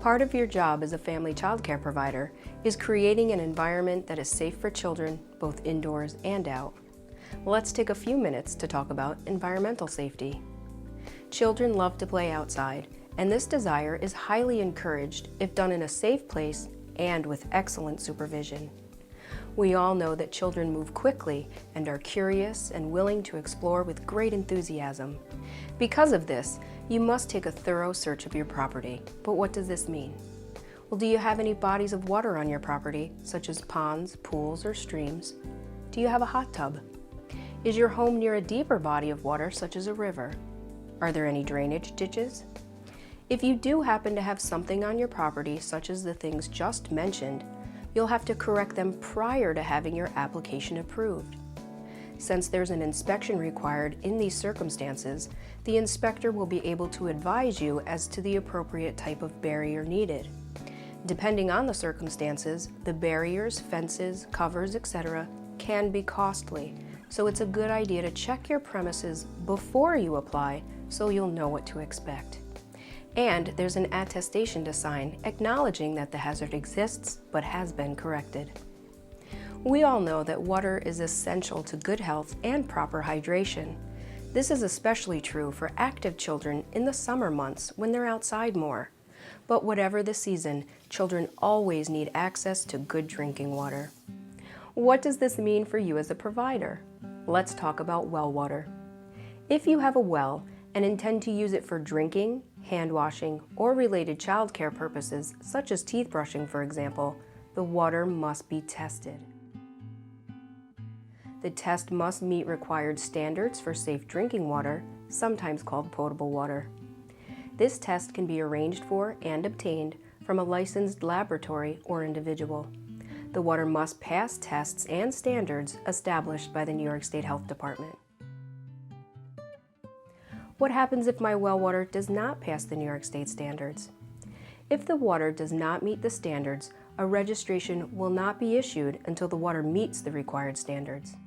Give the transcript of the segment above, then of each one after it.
Part of your job as a family childcare provider is creating an environment that is safe for children, both indoors and out. Let's take a few minutes to talk about environmental safety. Children love to play outside, and this desire is highly encouraged if done in a safe place and with excellent supervision. We all know that children move quickly and are curious and willing to explore with great enthusiasm. Because of this, you must take a thorough search of your property. But what does this mean? Well, do you have any bodies of water on your property, such as ponds, pools, or streams? Do you have a hot tub? Is your home near a deeper body of water, such as a river? Are there any drainage ditches? If you do happen to have something on your property, such as the things just mentioned, you'll have to correct them prior to having your application approved. Since there's an inspection required in these circumstances, the inspector will be able to advise you as to the appropriate type of barrier needed. Depending on the circumstances, the barriers, fences, covers, etc. can be costly, so it's a good idea to check your premises before you apply so you'll know what to expect. And there's an attestation to sign acknowledging that the hazard exists but has been corrected. We all know that water is essential to good health and proper hydration. This is especially true for active children in the summer months when they're outside more. But whatever the season, children always need access to good drinking water. What does this mean for you as a provider? Let's talk about well water. If you have a well and intend to use it for drinking, hand washing, or related childcare purposes, such as teeth brushing, for example, the water must be tested. The test must meet required standards for safe drinking water, sometimes called potable water. This test can be arranged for and obtained from a licensed laboratory or individual. The water must pass tests and standards established by the New York State Health Department. What happens if my well water does not pass the New York State standards? If the water does not meet the standards, a registration will not be issued until the water meets the required standards.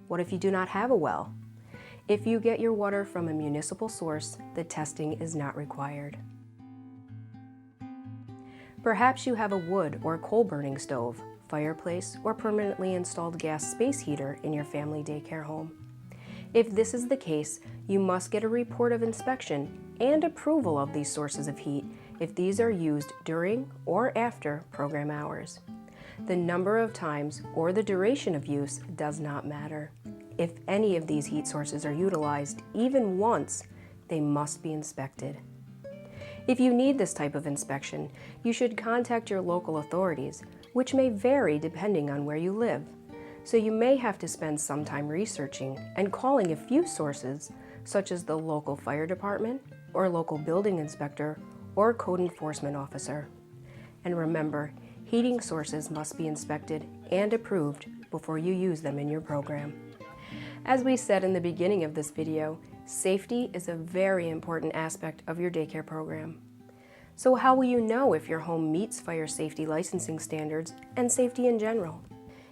What if you do not have a well? If you get your water from a municipal source, the testing is not required. Perhaps you have a wood or coal-burning stove, fireplace, or permanently installed gas space heater in your family daycare home. If this is the case, you must get a report of inspection and approval of these sources of heat if these are used during or after program hours. The number of times or the duration of use does not matter. If any of these heat sources are utilized even once, they must be inspected. If you need this type of inspection, you should contact your local authorities, which may vary depending on where you live. So you may have to spend some time researching and calling a few sources, such as the local fire department or local building inspector or code enforcement officer. And remember, heating sources must be inspected and approved before you use them in your program. As we said in the beginning of this video, safety is a very important aspect of your daycare program. So how will you know if your home meets fire safety licensing standards and safety in general?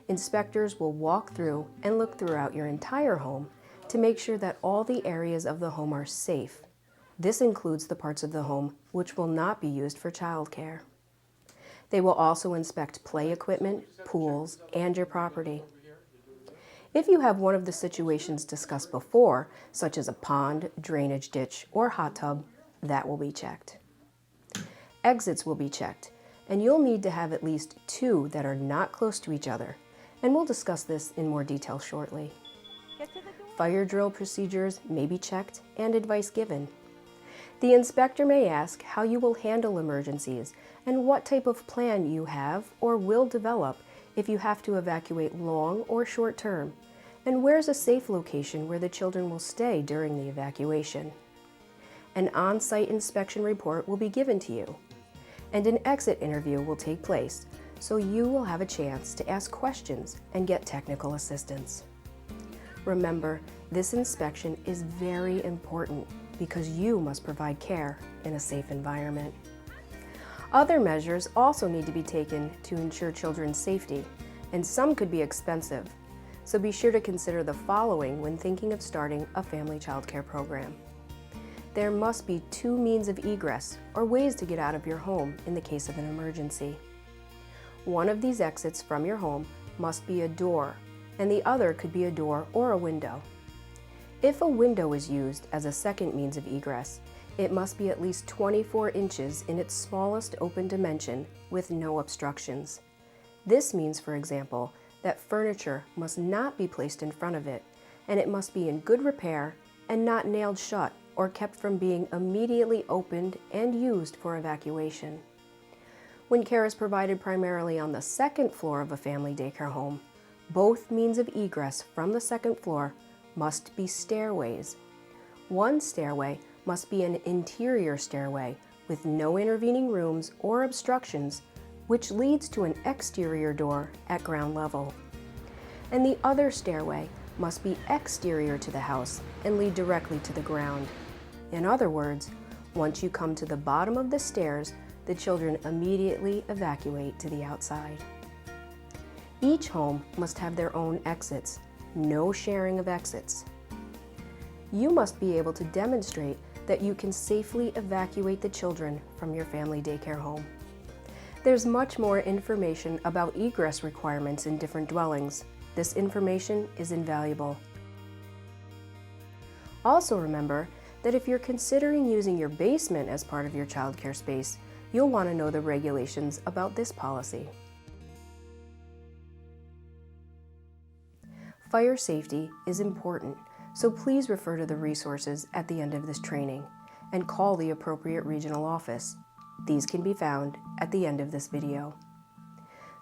Inspectors will walk through and look throughout your entire home to make sure that all the areas of the home are safe. This includes the parts of the home which will not be used for childcare. They will also inspect play equipment, pools, and your property. If you have one of the situations discussed before, such as a pond, drainage ditch, or hot tub, that will be checked. Exits will be checked, and you'll need to have at least 2 that are not close to each other, and we'll discuss this in more detail shortly. Fire drill procedures may be checked and advice given. The inspector may ask how you will handle emergencies and what type of plan you have or will develop if you have to evacuate long or short term, and where's a safe location where the children will stay during the evacuation. An on-site inspection report will be given to you, and an exit interview will take place, so you will have a chance to ask questions and get technical assistance. Remember, this inspection is very important because you must provide care in a safe environment. Other measures also need to be taken to ensure children's safety, and some could be expensive, so be sure to consider the following when thinking of starting a family child care program. there must be two means of egress or ways to get out of your home in the case of an emergency. One of these exits from your home must be a door, and the other could be a door or a window. If a window is used as a second means of egress, it must be at least 24 inches in its smallest open dimension with no obstructions. This means, for example, that furniture must not be placed in front of it, and it must be in good repair and not nailed shut or kept from being immediately opened and used for evacuation. When care is provided primarily on the second floor of a family daycare home, both means of egress from the second floor must be stairways. One stairway must be an interior stairway with no intervening rooms or obstructions, which leads to an exterior door at ground level. And the other stairway must be exterior to the house and lead directly to the ground. In other words, once you come to the bottom of the stairs, the children immediately evacuate to the outside. Each home must have their own exits, no sharing of exits. You must be able to demonstrate that you can safely evacuate the children from your family daycare home. There's much more information about egress requirements in different dwellings. This information is invaluable. Also remember that if you're considering using your basement as part of your childcare space, you'll want to know the regulations about this policy. Fire safety is important, so please refer to the resources at the end of this training and call the appropriate regional office. These can be found at the end of this video.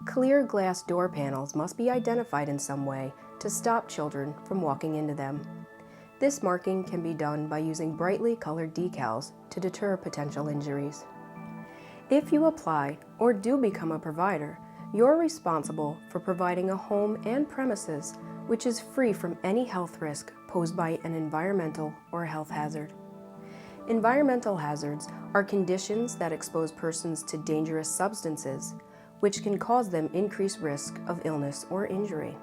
Clear glass door panels must be identified in some way to stop children from walking into them. This marking can be done by using brightly colored decals to deter potential injuries. If you apply or do become a provider, you're responsible for providing a home and premises which is free from any health risk posed by an environmental or health hazard. Environmental hazards are conditions that expose persons to dangerous substances, which can cause them increased risk of illness or injury.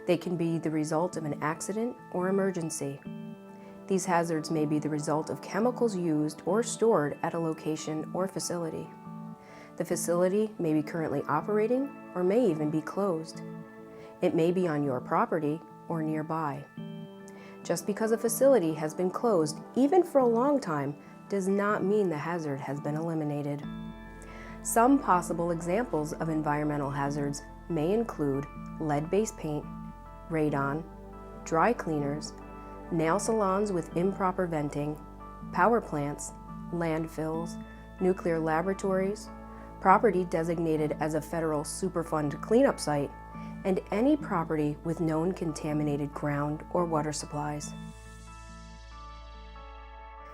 They can be the result of an accident or emergency. These hazards may be the result of chemicals used or stored at a location or facility. The facility may be currently operating or may even be closed. It may be on your property or nearby. Just because a facility has been closed, even for a long time, does not mean the hazard has been eliminated. Some possible examples of environmental hazards may include lead-based paint, radon, dry cleaners, nail salons with improper venting, power plants, landfills, nuclear laboratories, property designated as a federal Superfund cleanup site, and any property with known contaminated ground or water supplies.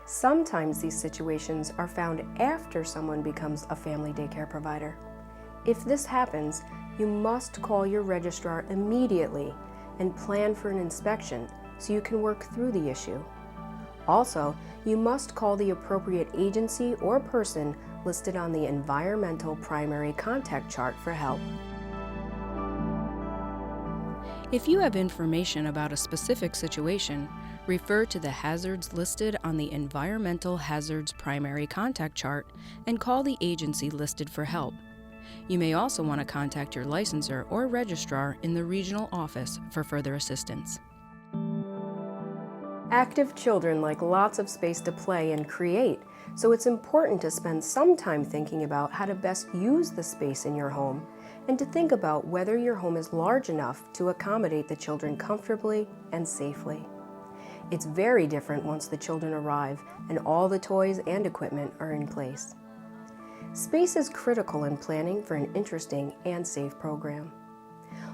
Sometimes these situations are found after someone becomes a family daycare provider. If this happens, you must call your registrar immediately and plan for an inspection so you can work through the issue. Also, you must call the appropriate agency or person listed on the Environmental Primary Contact Chart for help. If you have information about a specific situation, refer to the hazards listed on the Environmental Hazards Primary Contact Chart and call the agency listed for help. You may also want to contact your licensor or registrar in the regional office for further assistance. Active children like lots of space to play and create, so it's important to spend some time thinking about how to best use the space in your home and to think about whether your home is large enough to accommodate the children comfortably and safely. It's very different once the children arrive and all the toys and equipment are in place. Space is critical in planning for an interesting and safe program.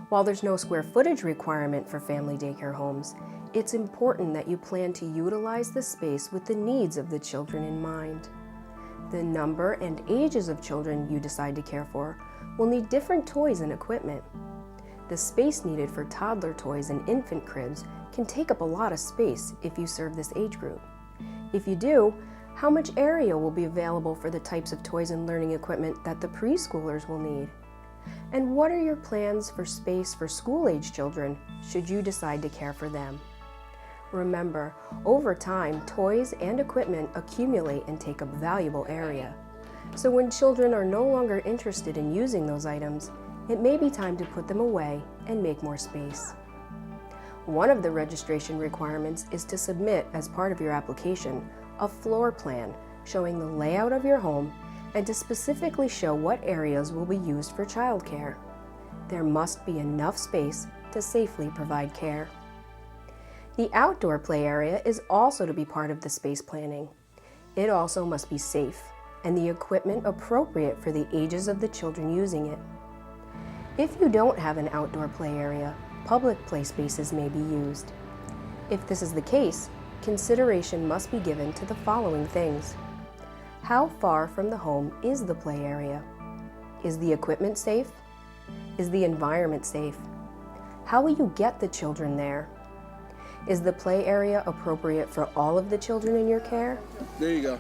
While there's no square footage requirement for family daycare homes, it's important that you plan to utilize the space with the needs of the children in mind. The number and ages of children you decide to care for will need different toys and equipment. The space needed for toddler toys and infant cribs can take up a lot of space if you serve this age group. If you do, how much area will be available for the types of toys and learning equipment that the preschoolers will need? And what are your plans for space for school-age children should you decide to care for them? Remember, over time, toys and equipment accumulate and take up valuable area. So when children are no longer interested in using those items, it may be time to put them away and make more space. One of the registration requirements is to submit, as part of your application, a floor plan showing the layout of your home and to specifically show what areas will be used for childcare. There must be enough space to safely provide care. The outdoor play area is also to be part of the space planning. It also must be safe and the equipment appropriate for the ages of the children using it. If you don't have an outdoor play area, public play spaces may be used. If this is the case, consideration must be given to the following things. How far from the home is the play area? Is the equipment safe? Is the environment safe? How will you get the children there? Is the play area appropriate for all of the children in your care? There you go.